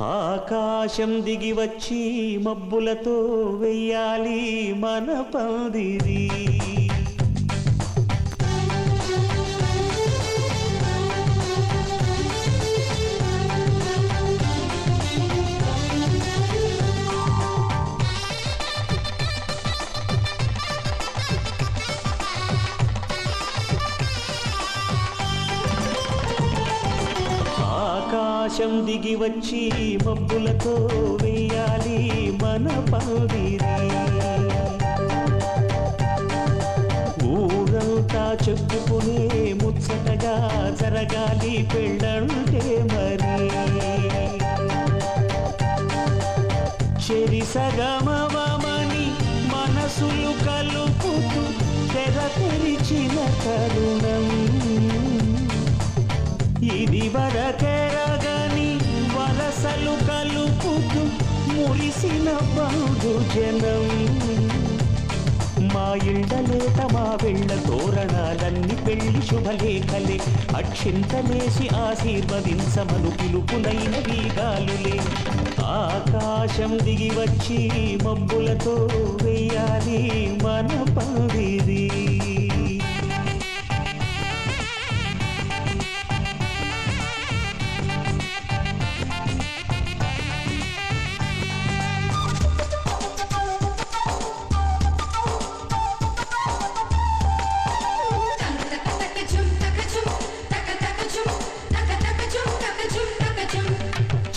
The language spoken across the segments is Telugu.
ఆకాశం దిగి వచ్చి మబ్బులతో వెయ్యాలి మన పందిరి. ఆకాశం దిగి వచ్చి మబ్బులతో వెయ్యాలి మన పందిరి. ఊరంతా చెప్పుకునే ముచ్చటగా జరగాలి పెళ్ళంటే మరి. చెరిసగమవమని మనసులు కలుపుతూ తెర తెరిచిన తరుణం ఇది వరకెరగని వలసలు కలుపుతూ మురిసిన బంధు జనం. మా ఇళ్ళలేత మా వెళ్ళ తోరణాలన్నీ పెళ్లి శుభలేఖలే. అక్షింతలేసి ఆశీర్వదించమను పిలుపునైన వీగాలులే. ఆకాశం దిగి వచ్చి మబ్బులతో వెయ్యాలి మన పందిరి.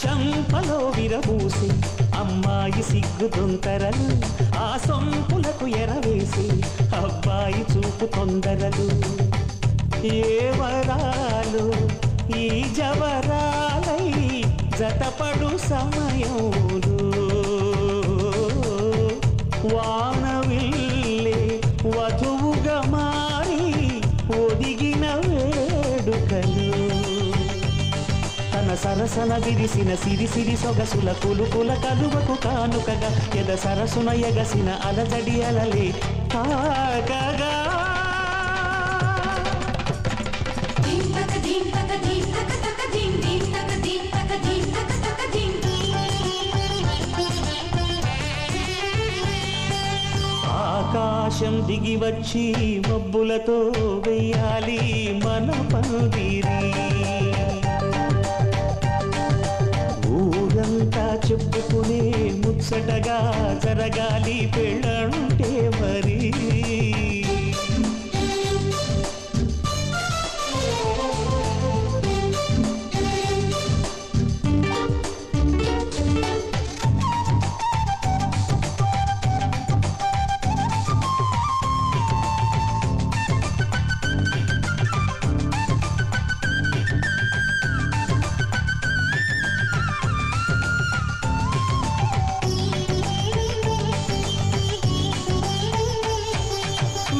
చంపలో విరబూసి అమ్మాయి సిగ్గు దొంతరలు, ఆ సొంపులకు ఎరవేసి అబ్బాయి చూపు తొందరలు. ఏ వరాలు ఈ జవరాలై జతపడు సమయంలో వానవిల్లే వధువుగా మారి ఒదిగిన వేడుకలు. తన సరసన విరిసిన సిరిసిరి సొగసుల కులుకుల కలువకు కానుకగా ఎద సరసున ఎగసిన అలజడి అలలే తాకగా. ఆకాశం దిగి వచ్చి మబ్బులతో వెయ్యాలి మన పందిరి. ఊరంతా చెప్పుకునే ముచ్చటగా జరగాలి పెళ్ళంటే మరి.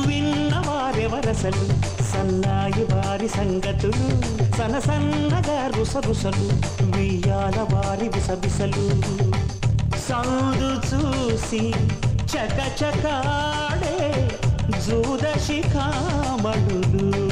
విన్నవారెవరసలు సన్నాయి వారి సంగతులు, సనసన్నగా రుసరుసలు వియ్యాల వారి విసబిసలు. సౌదు చూసి చకచకాడే జూద శిఖామణులు